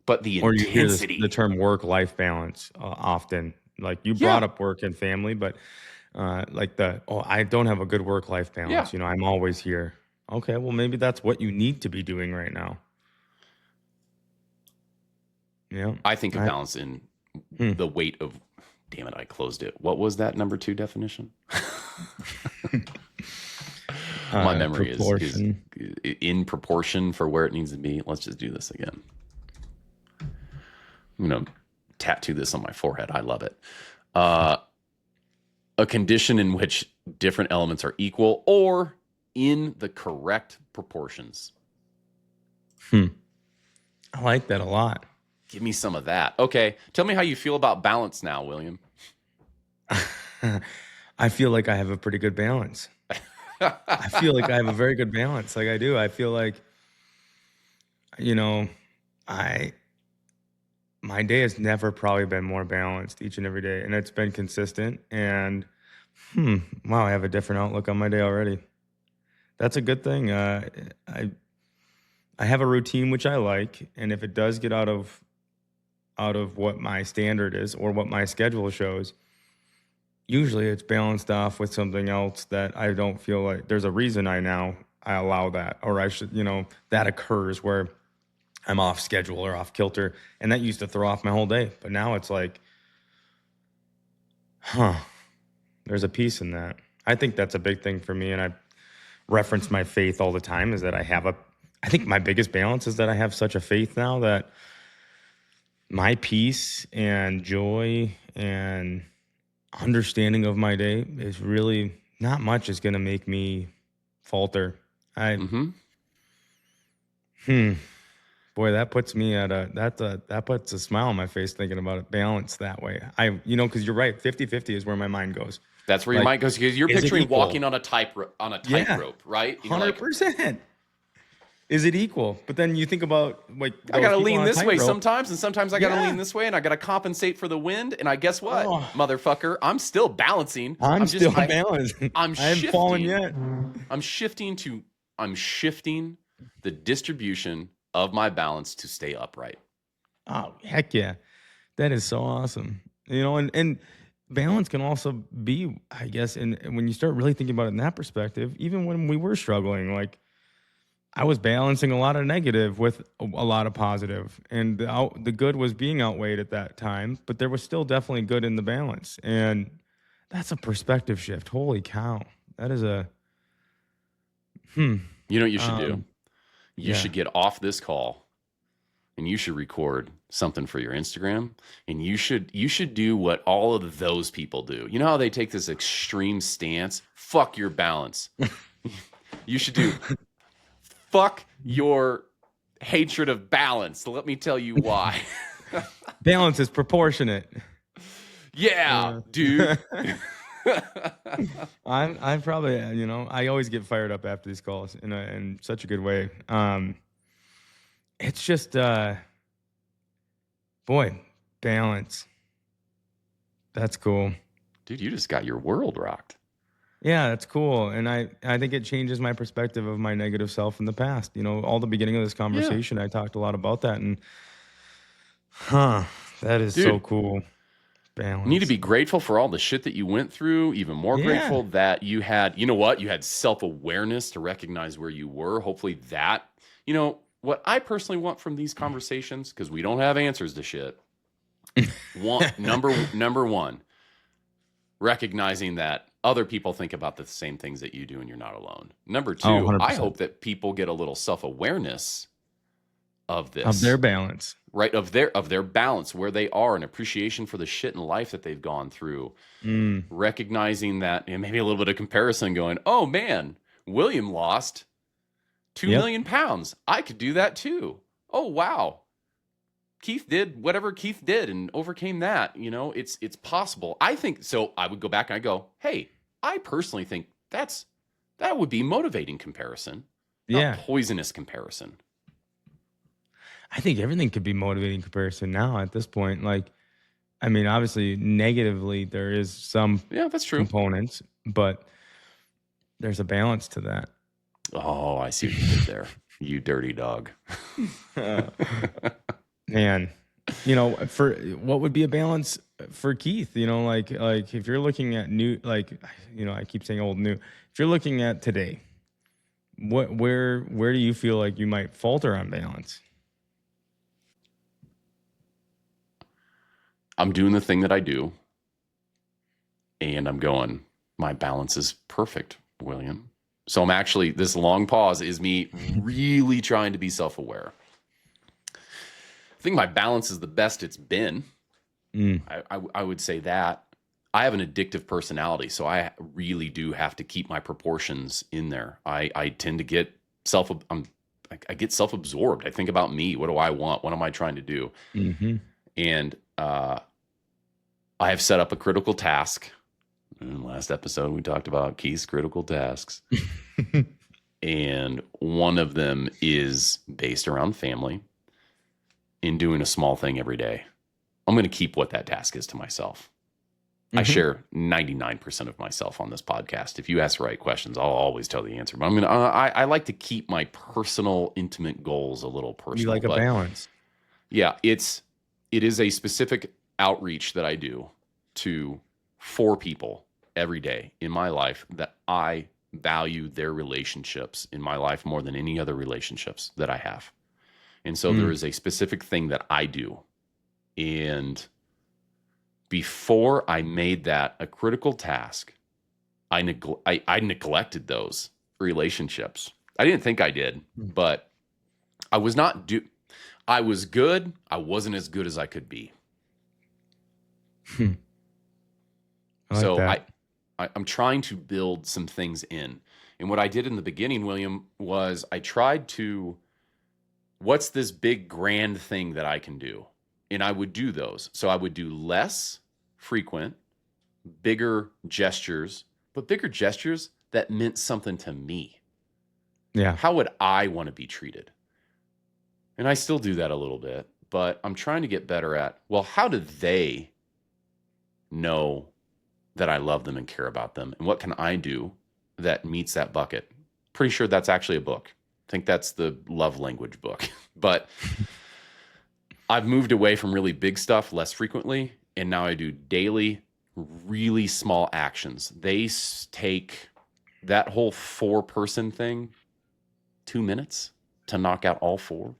But the Or you hear the intensity. term work-life balance often. Like you brought Yeah. up work and family, but like I don't have a good work-life Yeah. balance. You know, I'm always here. Okay, well, maybe that's what you need to be doing right now. Yeah. I think of I, balance in hmm. the weight of, damn it, I closed it. What was that number 2 definition? My memory is Proportion. in proportion for where it needs to be. Let's just do this again. I'm going to tattoo this on my forehead. I love it. A condition in which different elements are equal or in the correct proportions. I like that a lot. Give me some of that. Okay. Tell me how you feel about balance now, William. I feel like I have a pretty good balance. I feel like I have a very good balance. Like I do. I feel like, you know, my day has never probably been more balanced each and every day, and it's been consistent. And wow, I have a different outlook on my day already. That's a good thing. I have a routine which I like, and if it does get out of what my standard is or what my schedule shows, usually it's balanced off with something else that I don't feel like there's a reason I allow that, or I should, that occurs where I'm off schedule or off kilter. And that used to throw off my whole day. But now it's like, there's a piece in that. I think that's a big thing for me. And I reference my faith all the time, is that I think my biggest balance is that I have such a faith now that my peace and joy and understanding of my day is really not much is going to make me falter. Boy, that puts me at that puts a smile on my face thinking about it balanced that way. Because you're right, 50-50 is where my mind goes. That's where your mind goes, because you're picturing walking on a tightrope, right? You're 100%. Is it equal? But then you think about like I gotta lean this way sometimes, and sometimes I gotta lean this way, and I gotta compensate for the wind. And I guess what, motherfucker, I'm still balancing. I'm still balanced. I haven't fallen yet. I'm shifting the distribution of my balance to stay upright. Oh, heck yeah. That is so awesome. And balance can also be, I guess, and when you start really thinking about it in that perspective, even when we were struggling, like I was balancing a lot of negative with a lot of positive, and the good was being outweighed at that time, but there was still definitely good in the balance. And that's a perspective shift. Holy cow. That is a, You know what you should do? You should get off this call and you should record something for your Instagram, and you should do what all of those people do. You know how they take this extreme stance? Fuck your balance. You should do fuck your hatred of balance. Let me tell you why. Balance is proportionate. Yeah, dude. I'm probably, I always get fired up after these calls in such a good way. It's just, boy, balance. That's cool. Dude, you just got your world rocked. Yeah, that's cool. And I think it changes my perspective of my negative self in the past. All the beginning of this conversation, I talked a lot about that. And, that is so cool. Balance. You need to be grateful for all the shit that you went through, even more grateful that you had, you had self-awareness to recognize where you were. Hopefully that, what I personally want from these conversations, because we don't have answers to shit, Number one, recognizing that other people think about the same things that you do and you're not alone. Number Oh, two, I 100%. hope that people get a little self-awareness of Of their this, balance. right? Of their balance, where they are, and appreciation for the shit in life that they've gone through. Mm. Recognizing that, and maybe a little bit of comparison going, oh man, William lost 2 Yep. million pounds. I could do that too. Oh wow. Keith did whatever Keith did and overcame that. It's possible. I think so. I would go back and I go, hey, I personally think that would be motivating comparison, not Yeah. poisonous comparison. I think everything could be motivating comparison now at this point. Like, I mean, obviously, negatively, there is some Yeah, that's true. components, but there's a balance to that. Oh, I see what you did there. You dirty dog. Man, for what would be a balance for Keith? Like if you're looking at new, like, I keep saying old new. If you're looking at today, where do you feel like you might falter on balance? I'm doing the thing that I do, and I'm going, my balance is perfect, William. So I'm actually, this long pause is me really trying to be self-aware. I think my balance is the best it's been. I would say that. I have an addictive personality, so I really do have to keep my proportions in there. I tend to get I get self-absorbed. I think about me. What do I want? What am I trying to do? Mm-hmm. And I have set up a critical task. In the last episode, we talked about Keith's critical tasks. And one of them is based around family, in doing a small thing every day. I'm going to keep what that task is to myself. I share 99% of myself on this podcast. If you ask the right questions, I'll always tell the answer. But I like to keep my personal, intimate goals a little personal. You like a balance. Yeah, it is a specific outreach that I do to 4 people every day in my life that I value their relationships in my life more than any other relationships that I have. And so there is a specific thing that I do. And before I made that a critical task, I neglected those relationships. I didn't think I did, but I was I was good. I wasn't as good as I could be. I'm trying to build some things in. And what I did in the beginning, William, was I tried to, what's this big grand thing that I can do? And I would do those. So I would do less frequent, bigger gestures, but bigger gestures that meant something to me. Yeah. How would I want to be treated? And I still do that a little bit, but I'm trying to get better at, well, how do they know that I love them and care about them? And what can I do that meets that bucket? Pretty sure that's actually a book. I think that's the love language book. But I've moved away from really big stuff less frequently, and now I do daily, really small actions. They take that whole 4-person thing 2 minutes to knock out all 4.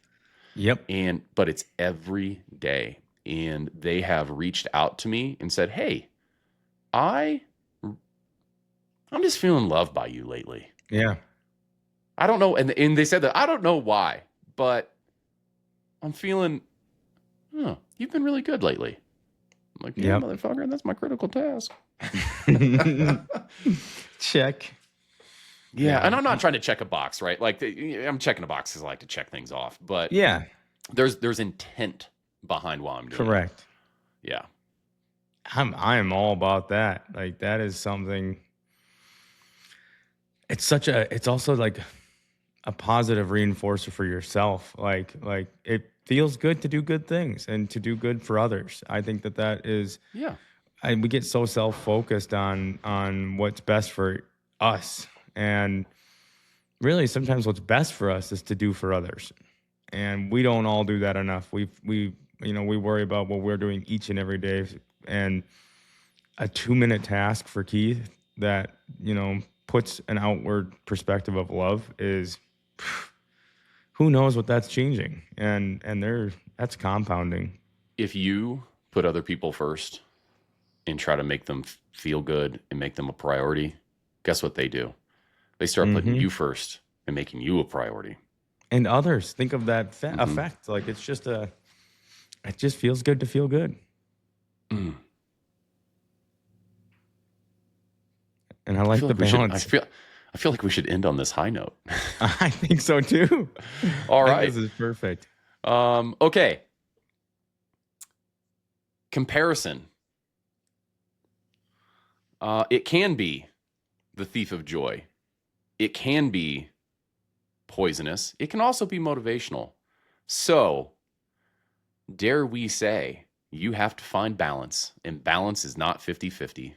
Yep. But it's every day. And they have reached out to me and said, hey, I'm just feeling loved by you lately. Yeah. I don't know. And they said that, I don't know why, but I'm feeling, you've been really good lately. I'm like, yeah, motherfucker, that's my critical task. Check. Yeah. And I'm not trying to check a box, right? Like I'm checking a box because I like to check things off, but yeah, there's intent behind what I'm doing. Correct. Yeah. I'm all about that. Like that is something. It's also like a positive reinforcer for yourself. Like it feels good to do good things and to do good for others. I think that is, we get so self-focused on what's best for us. And really sometimes what's best for us is to do for others. And we don't all do that enough. We worry about what we're doing each and every day. And a 2-minute task for Keith that, puts an outward perspective of love is, who knows what that's changing. And that's compounding. If you put other people first and try to make them feel good and make them a priority, guess what they do? They start putting Mm-hmm. you first and making you a priority. And others, think of that Mm-hmm. effect. Like it just feels good to feel good. Mm. And I like the balance. I feel like we should end on this high note. I think so too. All I right. think this is perfect. Okay. Comparison. It can be the thief of joy. It can be poisonous. It can also be motivational. So, dare we say, you have to find balance. And balance is not 50-50.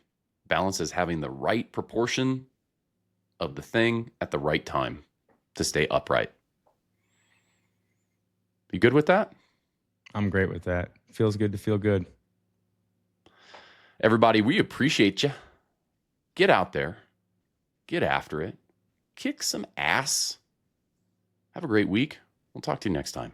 Balance is having the right proportion of the thing at the right time to stay upright. You good with that? I'm great with that. Feels good to feel good. Everybody, we appreciate you. Get out there. Get after it. Kick some ass. Have a great week. We'll talk to you next time.